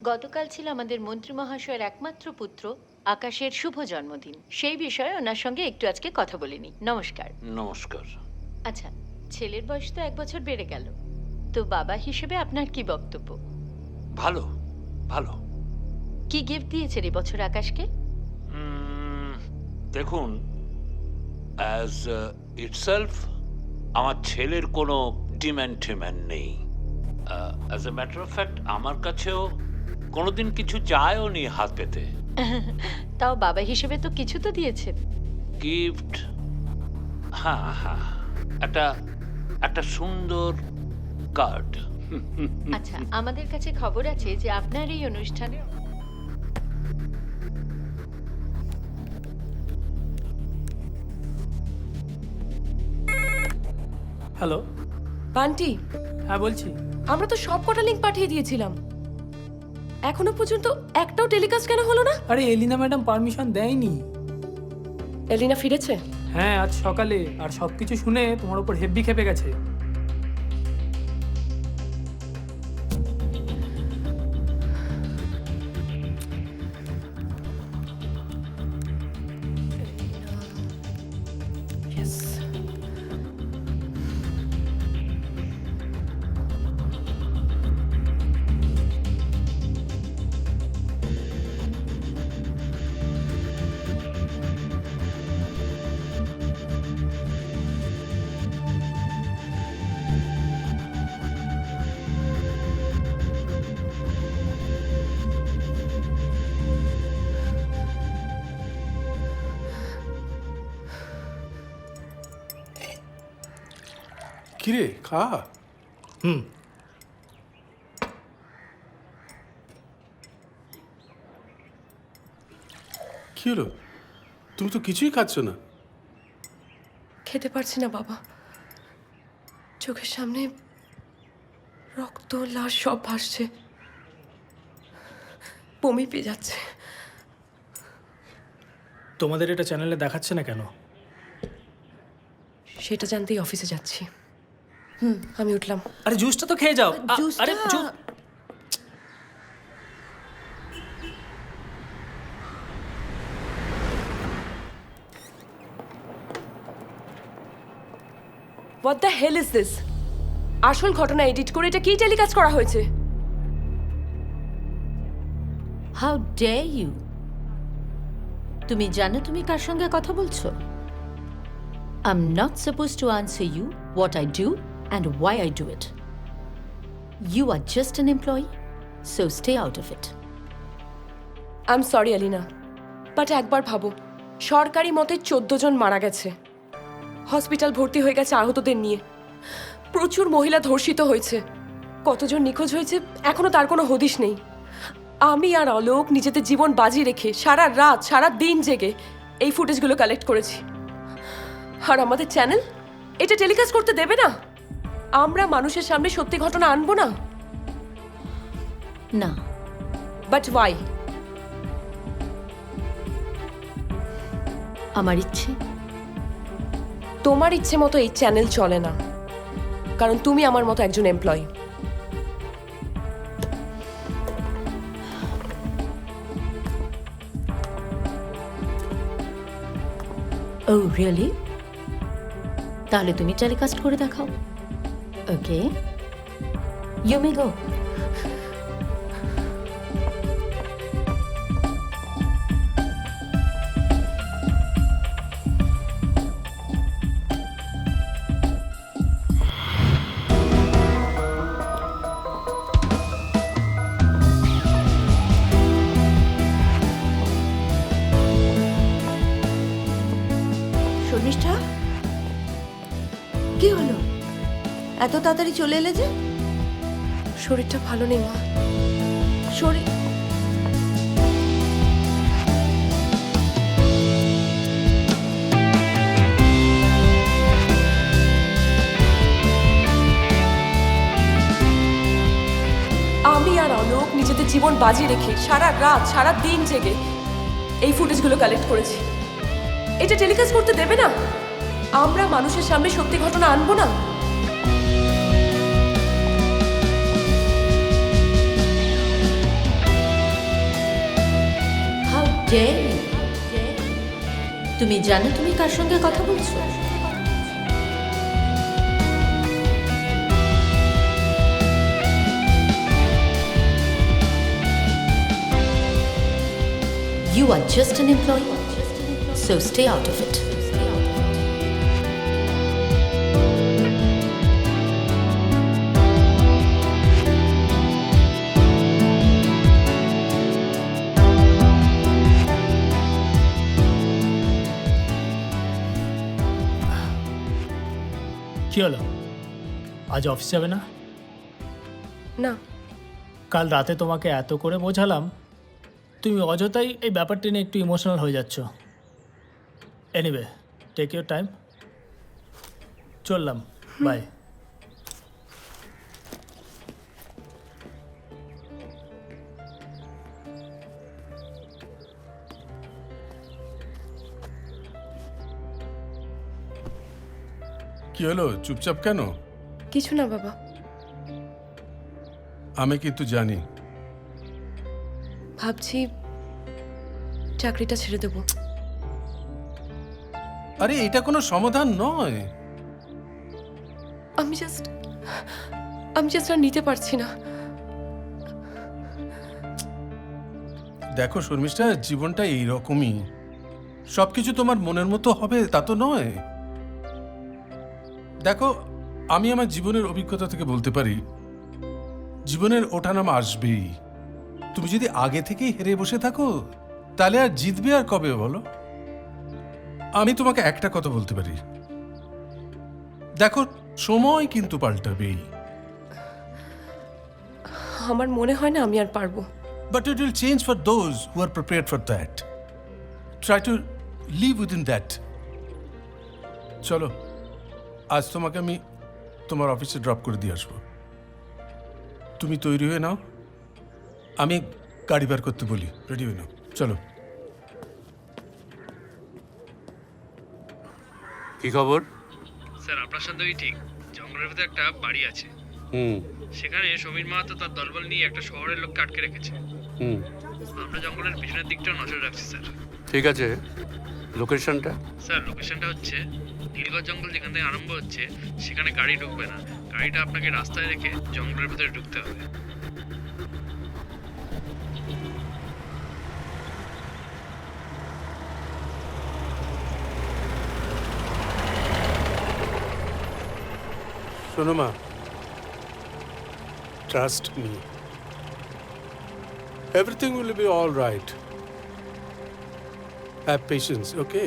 গতকাল ছিল আমাদের মন্ত্রী মহাশয়ের একমাত্র পুত্র আকাশের শুভ জন্মদিন। সেই বিষয়ে ওনার সঙ্গে একটু আজকে কথা বলে নিই। নমস্কার। নমস্কার। আচ্ছা, ছেলের বয়স তো 1 বছর বেড়ে গেল, তো বাবা হিসেবে আপনার কি বক্তব্য? ভালো ভালো। কি গিফট দিয়েছেন এবছর আকাশকে? দেখুন, অ্যাজ ইটসেলফ আমার ছেলের কোনো ডিম্যান্ড নেই। As a matter of fact আমার কাছেও কোনোদিন কিছু চায়ও নি হাত পেতে। তাও বাবা হিসেবে তো কিছু তো দিয়েছেন। গিফট, হ্যাঁ হ্যাঁ, একটা একটা সুন্দর কার্ড। আচ্ছা, আমাদের কাছে খবর আছে যে আপনার এই অনুষ্ঠানে হ্যালো। বান্টি, হ্যাঁ বলছি। আমরা তো সব কটা লিঙ্ক পাঠিয়ে দিয়েছিলাম, এখনো পর্যন্ত একটাও টেলিকাস্ট কেন হলো না? আরে এলিনা ম্যাডাম পারমিশন দেয়নি। এলিনা ফিরেছে? হ্যাঁ, আজ সকালে। আর সব কিছু শুনে তোমার উপর হেব্বি খেপে গেছে। কিরে খা। হুম। কি হলো? তুমি তো কিছুই খাচ্ছ না। খেতে পারছি না বাবা, চোখের সামনে রক্ত লাশ সব ভাসছে, বমি পেয়ে যাচ্ছে। তোমাদের এটা চ্যানেলে দেখাচ্ছে না কেন? সেটা জানতেই অফিসে যাচ্ছি। আমি উঠলাম। আরে জুসটা তো খেয়ে যাও। আরে what the hell is this? আসল ঘটনা এডিট করে এটা কি টেলিকাস্ট করা হয়েছে? How dare you! তুমি জানো তুমি কার সঙ্গে কথা বলছো? I am not suppose to answer you what I do and why I do it. You are just an employee, so stay out of it. I am sorry Alina, but একবার ভাবো, সরকারি মতে 14 জন মারা গেছে, হসপিটাল ভর্তি হয়ে গেছে আহতদের নিয়ে, প্রচুর মহিলা ধর্ষিত হয়েছে, কতজন নিখোঁজ হয়েছে এখনো তার কোনো হদিশ নেই। আমি আর অলোক নিজেদের জীবন বাজি রেখে সারা রাত সারা দিন জেগে এই ফুটেজগুলো কালেক্ট করেছি। আর আমাদের চ্যানেল এটা টেলিকাস্ট করতে দেবে না? আমরা মানুষের সামনে সত্যি ঘটনা আনবো না? না। But why? আমার ইচ্ছে। তোমার ইচ্ছে মতো এই চ্যানেল চলে না, কারণ তুমি আমার মতো একজন এমপ্লয়ি। ও রিয়েলি? তাহলে তুমি টেলিকাস্ট করে দেখাও। ওকে, ইউ মে গো। শর্মিষ্ঠা, কি হলো? এত তাড়াতাড়ি চলে এলে যে? শরীরটা ভালো নেই মা। শরীর আমি আর অলোক নিজেদের জীবন বাজি রেখে সারা রাত সারা দিন জেগে এই ফুটেজগুলো কালেক্ট করেছি। এটা টেলিকাস্ট করতে দেবে না? আমরা মানুষের সামনে সত্যি ঘটনা আনবো না? dare you? তুমি জানো তুমি কার সঙ্গে কথা বলছো? You are just an employee, so stay out of it. কি হলো, আজ অফিস যাবে না? না, কাল রাতে তোমাকে এত করে বোঝালাম, তুমি অযথাই এই ব্যাপারটা নিয়ে একটু ইমোশনাল হয়ে যাচ্ছ। Anyway, take your time. চললাম, বাই। কি হলো, চুপচাপ কেন? কিছু না বাবা। আমি কিন্তু জানি। ভাবছি চাকরিটা ছেড়ে দেব। আরে এটা কোনো সমাধান নয়। আমি জাস্ট আর নিতে পারছি না। দেখো শর্মিষ্ঠা, জীবনটা এইরকমই। সবকিছু তোমার মনের মতো হবে তা তো নয়। দেখো, আমি আমার জীবনের অভিজ্ঞতা থেকে বলতে পারি, জীবনের ওঠানামা আসবেই। তুমি যদি আগে থেকেই হেরে বসে থাকো, তাহলে আর জিতবে আর কবে বলো? আমি তোমাকে একটা কথা বলতে পারি, দেখো সময় কিন্তু পাল্টাবেই। আমার মনে হয় না আমি আর পারবো। But it will change for those who are prepared for that. Try to live within that. চলো, আজ তোমাকে আমি তোমার অফিসে ড্রপ করে দিয়ে আসবো। তুমি তৈরি হয়ে নাও, আমি গাড়ি বার করতে বলি। রেডি হয়ে নাও, চলো। কি খবর? স্যার আপনার সন্দেহই ঠিক, জঙ্গলের ভিতরে একটা বাড়ি আছে। সেখানে সমীর মাহাতো তার দলবল নিয়ে একটা শহরের লোককে আটকে রেখেছে। আমরা জঙ্গলের পিছনের দিকটাও নজর রাখছি স্যার। ঠিক আছে, লোকেশনটা? স্যার লোকেশনটা হচ্ছে নীলগঞ্জ জঙ্গল, যেখান থেকে আরম্ভ হচ্ছে সেখানে গাড়ি ঢুকবে না। গাড়িটা আপনাকে রাস্তায় রেখে জঙ্গলের ভিতরে ঢুকতে হবে। শোনো মা, trust me, everything will be all right. Have patience, okay?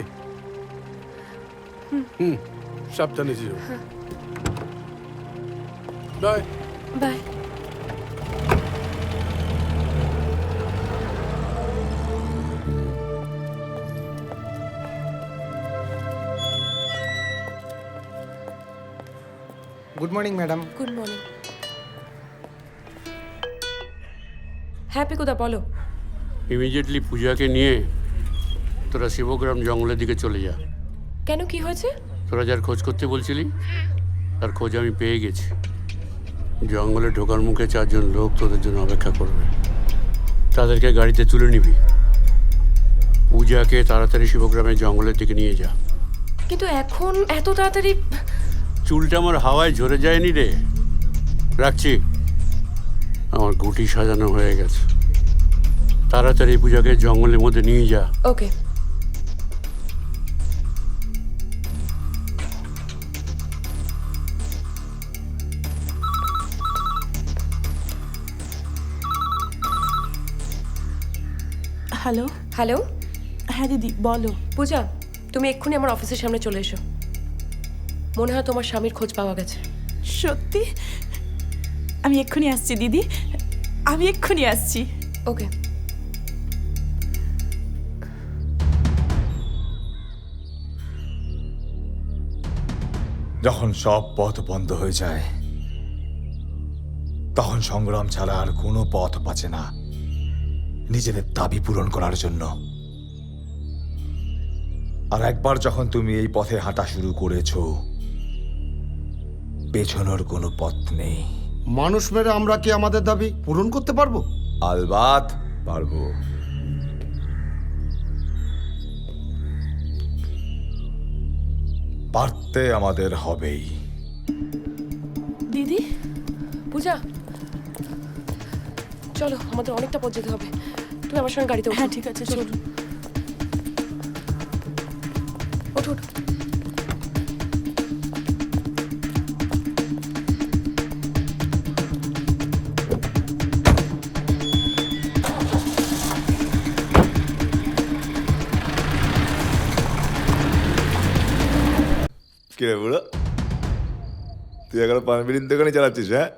সাবধানে যেও। Bye. Bye. Good morning madam. Good morning. হ্যাঁ পিকুদা, বলো। ইমিডিয়েটলি পূজাকে নিয়ে তোরা শিবগ্রাম জঙ্গলের দিকে চলে যা। কেন, কি হয়েছে? তোরা যার খোঁজ করতে বলছিলি, তার খোঁজ আমি পেয়ে গেছি। জঙ্গলে ঢোকার মুখে 4 জন লোক তোদের জন্য অপেক্ষা করবে। তাদেরকে গাড়িতে তুলে নিবি। পূজাকে তাড়াতাড়ি শিবগ্রামের জঙ্গলের দিকে নিয়ে যা। কিন্তু এখন এত তাড়াতাড়ি? চুলটা আমার হাওয়ায় ঝরে যায়নি রে। রাখছি, আমার গুটি সাজানো হয়ে গেছে। তাড়াতাড়ি পূজাকে জঙ্গলের মধ্যে নিয়ে যা। ওকে। হ্যালো। হ্যালো। হ্যাঁ দিদি, বলো। পূজা, তুমি এক্ষুনি আমার অফিসের সামনে চলে এসো। মনে হয় তোমার স্বামীর খোঁজ পাওয়া গেছে। সত্যি? আমি এক্ষুনি আসছি দিদি, আমি এক্ষুনি আসছি। ওকে। যখন সব পথ বন্ধ হয়ে যায়, তখন সংগ্রাম ছাড়া আর কোনো পথ বাঁচে না নিজেদের দাবি পূরণ করার জন্য। আর একবার যখন তুমি এই পথে হাঁটা শুরু করেছো, পেছনোর কোনো পথ নেই। মানুষ মেরে আমরা কি আমাদের দাবি পূরণ করতে পারবো? আলবাত পারবো। পারতে আমাদের হবেই। দিদি পূজা চলো, আমাদের অনেকটা পথ যেতে হবে। তুমি আমার সঙ্গে গাড়িতে ওঠো। হ্যাঁ ঠিক আছে চলুন। ওঠো ওঠো। কে রে বুড়ো, তুই এখন পানবিড়ির দোকানে চালাচ্ছিস? হ্যাঁ,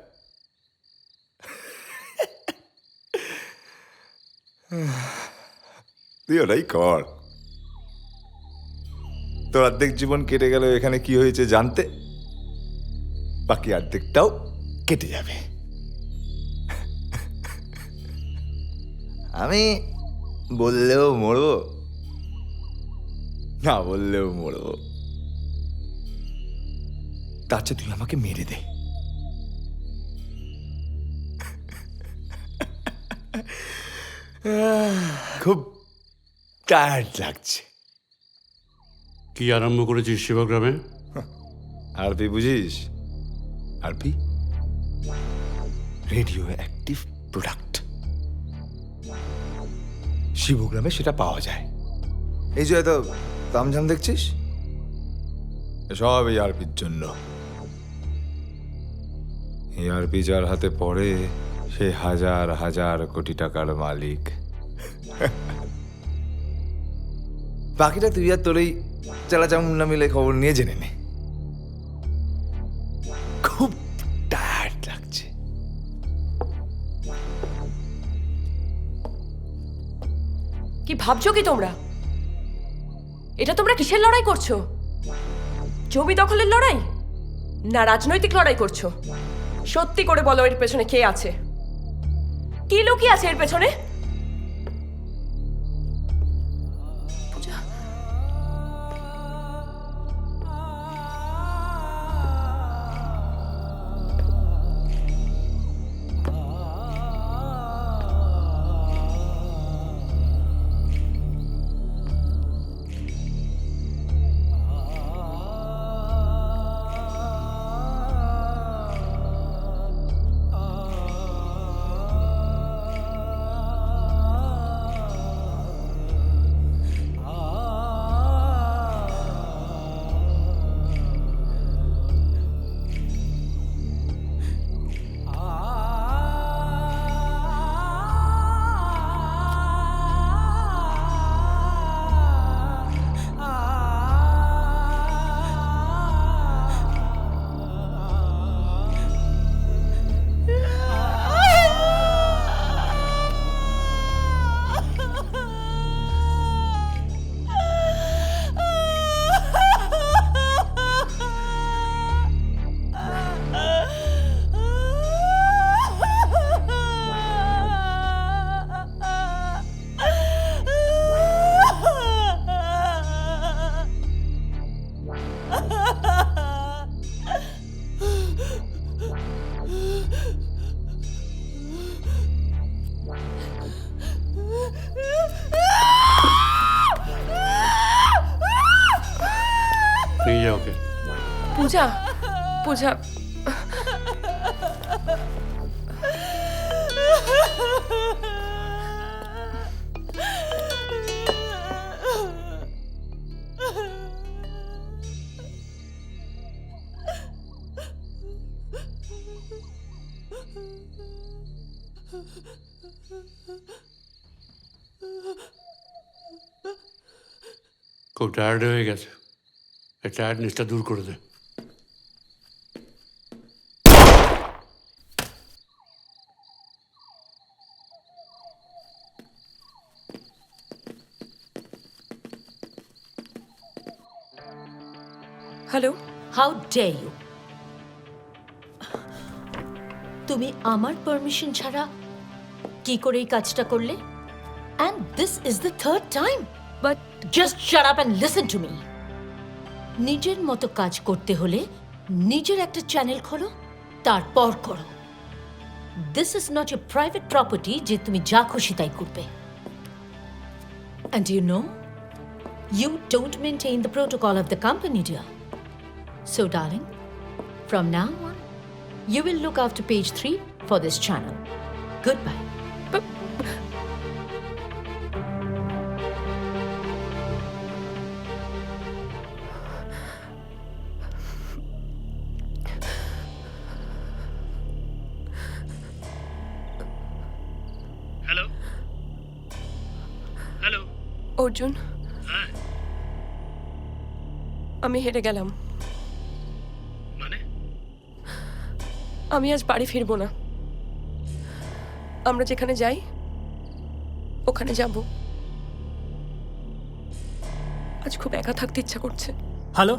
তুই ওটাই কর। তোর অর্ধেক জীবন কেটে গেল এখানে কি হয়েছে জানতে, বাকি অর্ধেকটাও কেটে যাবে। আমি বললেও মরবো, না বললেও মরবো। তার চেয়ে তুই আমাকে মেরে দে। খুব টায়ার্ড লাগছে। কি আরম্ভ করেছিস শিবগ্রামে? আরপি বুঝিস? RP radio active product. শিবগ্রামে সেটা পাওয়া যায়। এই যে এত তামঝাম দেখছিস, সব এই আরপির জন্য। এই আরপি যার হাতে পড়ে সে হাজার হাজার কোটি টাকার মালিক। বাকিটা তুই আর তোর এই চালাচামুন্না মিলে খবর নিয়ে জেনে নে। খুব টায়ার্ড লাগছে। কি ভাবছো কি তোমরা? এটা তোমরা কিসের লড়াই করছো? জমি দখলের লড়াই না রাজনৈতিক লড়াই করছো? সত্যি করে বলো, এর পেছনে কে আছে? কি লুকিয়ে আছে এর পেছনে? পূজা, নিয়ে যা ওকে। পূজা, পূজা, খুব টায়ার্ড হয়ে গেছে, এই টায়ার্ডনেসটা দূর করে দে। হ্যালো। How dare you! তুমি আমার পারমিশন ছাড়া কি করে এই কাজটা করলে? And this is the third time. But just shut up and listen to me. নিজের মতো কাজ করতে হলে নিজের একটা চ্যানেল খোলো, তারপর করো। This is not a private property যে তুমি যা খুশি তাই করবে। And you know, you don't maintain the protocol of the company, dear. So, darling, from now on, you will look after page 3 for this channel. Goodbye. Hello hello Arjun, হ্যাঁ আমি হেরে গেলাম। মানে আমি আজ বাড়ি ফিরবো না। আমরা যেখানে যাই ওখানে যাব। আজ খুব একা থাকতে ইচ্ছা করছে। হ্যালো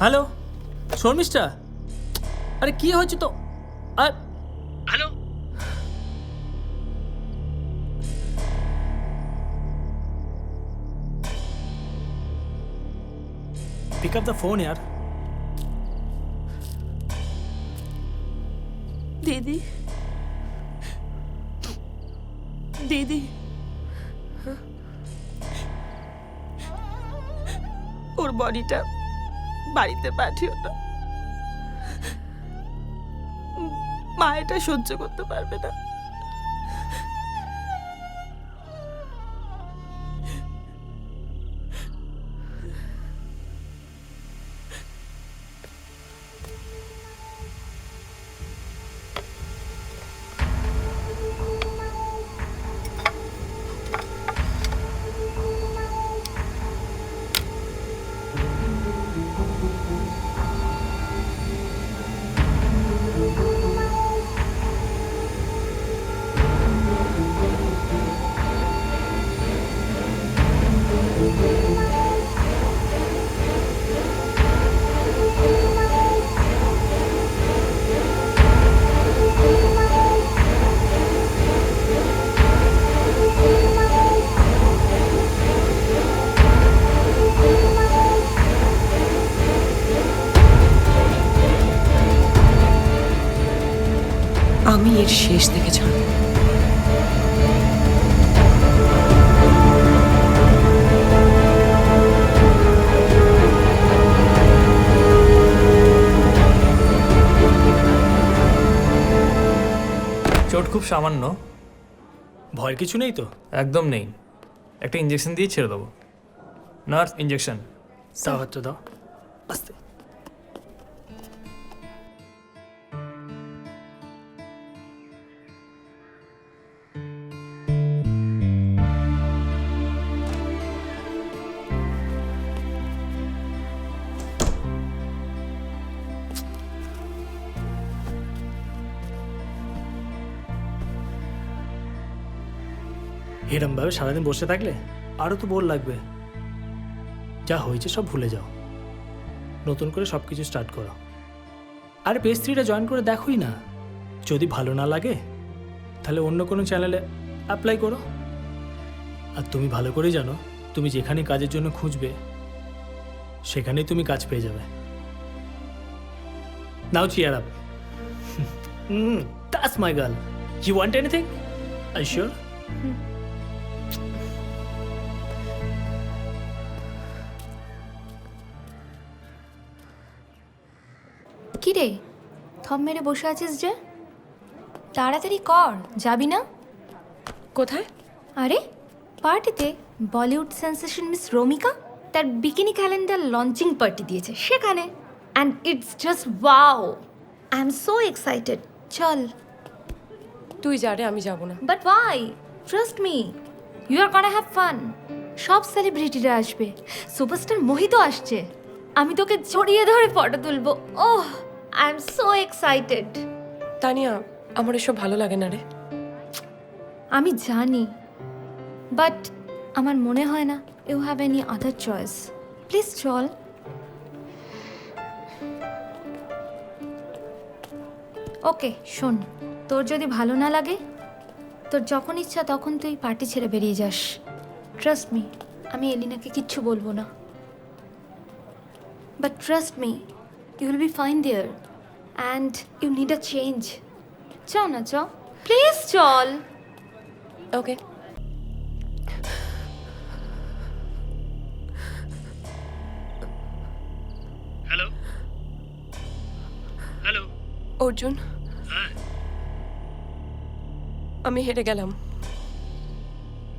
হ্যালো শর্মিষ্ঠা, আরে কি হয়েছে তো? আর hello pick up the phone यार। দিদি দিদি ওর বডিটা বাড়িতে পাঠিও না, মা এটা সহ্য করতে পারবে না। আমি এর শেষ থেকে ছাড়ব। চোট খুব সামান্য, ভয়ের কিছু নেই তো? একদম নেই, একটা ইঞ্জেকশন দিয়ে ছেড়ে দেবো। নার্স, ইঞ্জেকশন দাও, হচ্ছে দাও, আস্তে। এরমভাবে সারাদিন বসে থাকলে আরও তো বোর লাগবে। যা হয়েছে সব ভুলে যাও, নতুন করে সব কিছু স্টার্ট করো। আর পেজ 3টা জয়েন করে দেখোই না, যদি ভালো না লাগে তাহলে অন্য কোনো চ্যানেলে অ্যাপ্লাই করো। আর তুমি ভালো করেই জানো, তুমি যেখানে কাজের জন্য খুঁজবে সেখানেই তুমি কাজ পেয়ে যাবে। Now cheer up. That's my girl. You want anything? I sure? কি রে, থম মেরে বসে আছিস যে? তাড়াতাড়ি কর, যাবি না? কোথায়? আরে পার্টিতে বলিউড সেন্সেশন মিস রমিকা তার বিকিনি ক্যালেন্ডার লঞ্চিং পার্টি দিয়েছে সেখানে। And it's just wow, I am so excited. চল। তুই যা রে, আমি যাব না। But why? Trust me, you are gonna have fun. সব সেলিব্রিটিরা আসবে, সুপারস্টার মোহিত আসছে। আমি তোকে জড়িয়ে ধরে ফটো তুলবো। Oh, I am so excited. Tania, আমার এসব ভালো লাগে না রে। আমি জানি, বাট আমার মনে হয় না you have any other choice. Please চল। ওকে শোন, তোর যদি ভালো না লাগে, তোর যখন ইচ্ছা তখন তুই পার্টি ছেড়ে বেরিয়ে যাস। ট্রাস্ট মি, আমি এলিনাকে কিচ্ছু বলবো না। But trust me, you will be fine there and you need a change. চ না, চ প্লিজ, চল। ওকে। হ্যালো অর্জুন, আমি হেরে গেলাম।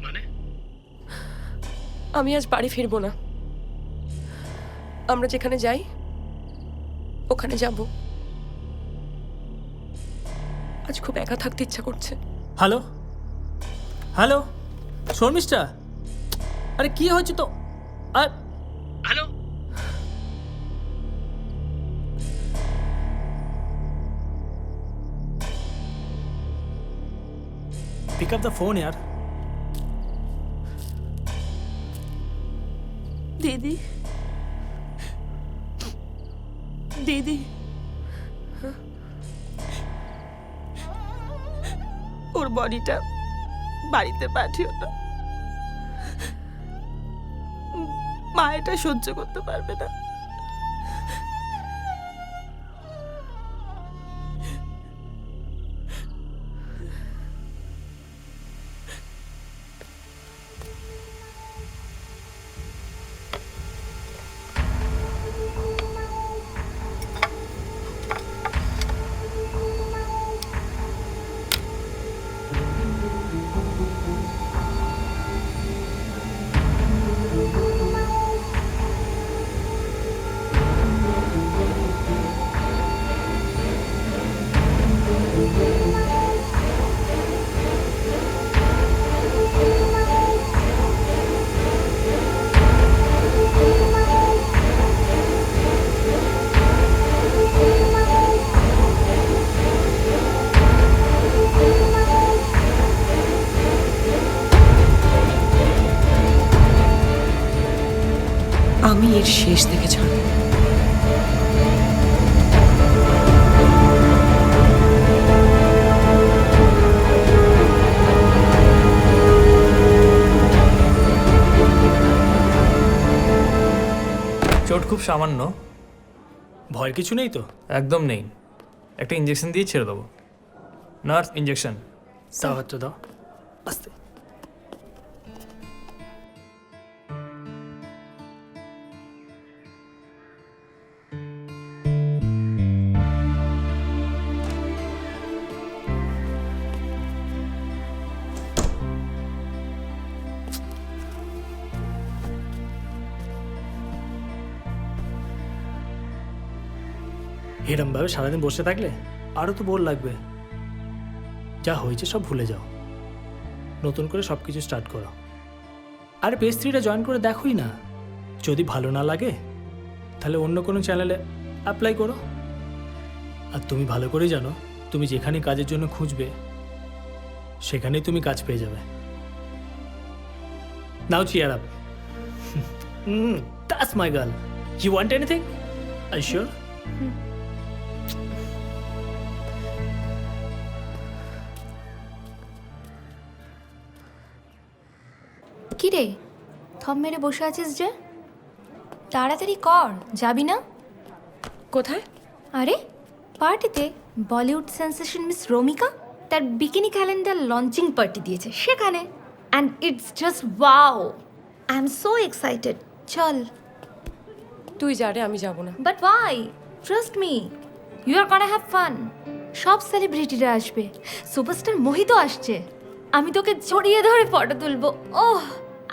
মানে? আমি আজ বাড়ি ফিরবো না। আমরা যেখানে যাই ওখানে যাব। আজ খুব একা থাকতে ইচ্ছা করছে। হ্যালো হ্যালো শর্মিষ্ঠা, আরে কি হয়েছে তো? আর hello? Pick up the phone यार। দিদি দিদি ওর বডিটা বাড়িতে পাঠিও না, মা এটা সহ্য করতে পারবে না। আমি এর শেষ থেকে ছাড়ব। চোট খুব সামান্য, ভয়ের কিছু নেই তো? একদম নেই। একটা ইঞ্জেকশন দিয়ে ছেড়ে দেবো। Nurse, injection. দাও হাতটা দাও, আস্তে। এরমভাবে সারাদিন বসে থাকলে আরও তো বোর লাগবে। যা হয়েছে সব ভুলে যাও, নতুন করে সব কিছু স্টার্ট করো। আরে পেজ 3টা জয়েন করে দেখোই না। যদি ভালো না লাগে তাহলে অন্য কোনো চ্যানেলে অ্যাপ্লাই করো। আর তুমি ভালো করেই জানো, তুমি যেখানে কাজের জন্য খুঁজবে সেখানেই তুমি কাজ পেয়ে যাবে। Now cheer up. That's my girl. You want anything? Are you sure? কি রে, থম মেরে বসে আছিস যে? তাড়াতাড়ি কর, যাবি না? কোথায়? আরে পার্টিতে বলিউড সেন্সেশন মিস রোমিকা তার বিকিনি ক্যালেন্ডার লঞ্চিং পার্টি দিয়েছে সেখানে। And it's just wow, I am so excited. চল। তুই যা রে, আমি যাব না। But why? Trust me, you are gonna have fun. সব সেলিব্রিটিরা আসবে, সুপারস্টার মোহিত আসছে। আমি তোকে জড়িয়ে ধরে ফটো তুলবো। Oh,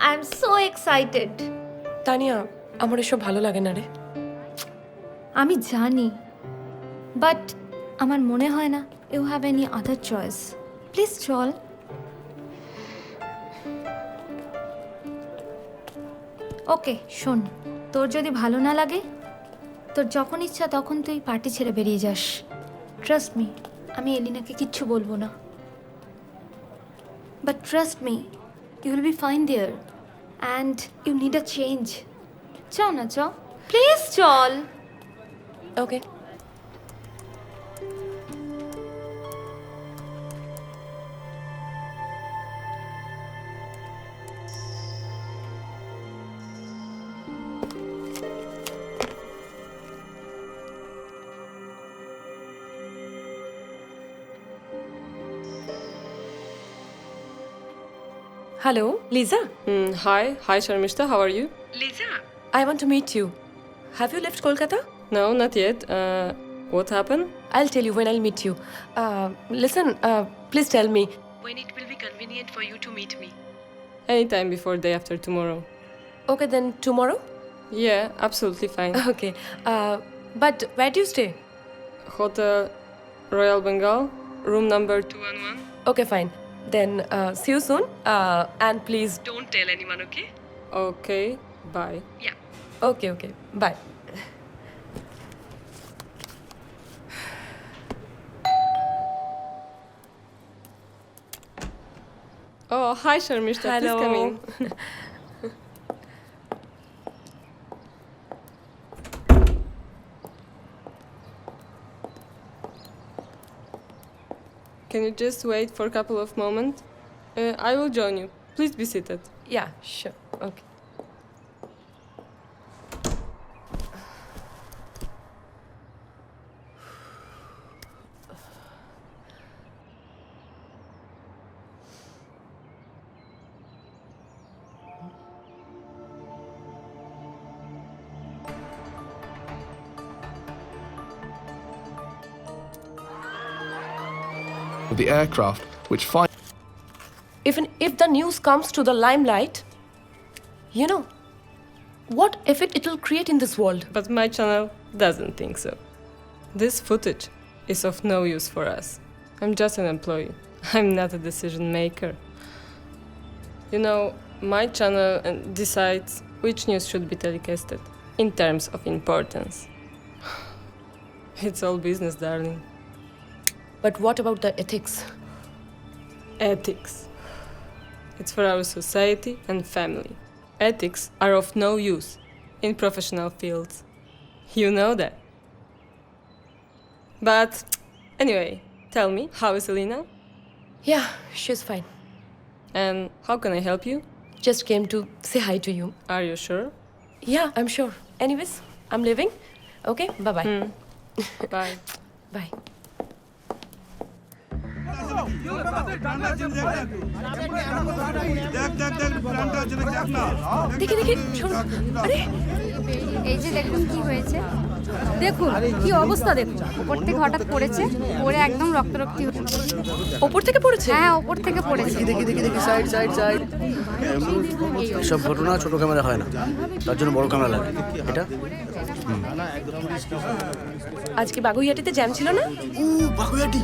I am so excited. Tania, আমার এসব ভালো লাগে না রে। আমি জানি, বাট আমার মনে হয় না you have any other choice. Please চল। ওকে শোন, তোর যদি ভালো না লাগে, তোর যখন ইচ্ছা তখন তুই পার্টি ছেড়ে বেরিয়ে যাস। ট্রাস্ট মি, আমি এলিনাকে কিচ্ছু বলবো না। But trust me, you will be fine there and you need a change. চ না, চ প্লিজ, চল। ওকে। Hello, Lisa. Hi, Sharmishta. How are you? Lisa, I want to meet you. Have you left Kolkata? No, not yet. What happened? I'll tell you when I'll meet you. Listen, please tell me when it will be convenient for you to meet me. Anytime before day after tomorrow. Okay, then tomorrow? Yeah, absolutely fine. Okay. But where do you stay? Hotel Royal Bengal, room number 211. Okay, fine. Then see you soon. And please don't tell anyone, okay? Okay, bye. Yeah. Okay. Bye. Oh, hi Sharmishta, please come in. Can you just wait for a couple of moments? I will join you. Please be seated. Yeah, sure. Okay. The aircraft, which find Even if the news comes to the limelight, you know, what effect it will create in this world? But my channel doesn't think so. This footage is of no use for us. I'm just an employee. I'm not a decision maker. You know, my channel decides which news should be telecasted in terms of importance. It's all business, darling. But what about the ethics? Ethics. It's for our society and family. Ethics are of no use in professional fields. You know that. But anyway, tell me, how is Elena? Yeah, she's fine. And how can I help you? Just came to say hi to you. Are you sure? Yeah, I'm sure. Anyways, I'm leaving. Okay, bye-bye. Bye. Bye. দেখি শোনো আরে এই যে দেখুন কি হয়েছে, দেখুন কি অবস্থা, দেখুন উপর থেকে হঠাৎ পড়েছে, পড়ে একদম রক্তারক্তি হচ্ছে। ওপর থেকে পড়েছে? হ্যাঁ ওপর থেকে পড়েছে। দেখি সাইড সব ঘটনা ছোট ক্যামেরা হয় না, তার জন্য বড় ক্যামেরা লাগে। এটা আজকে বাগুইহাটিতে জ্যাম ছিল না? বাগুইহাটি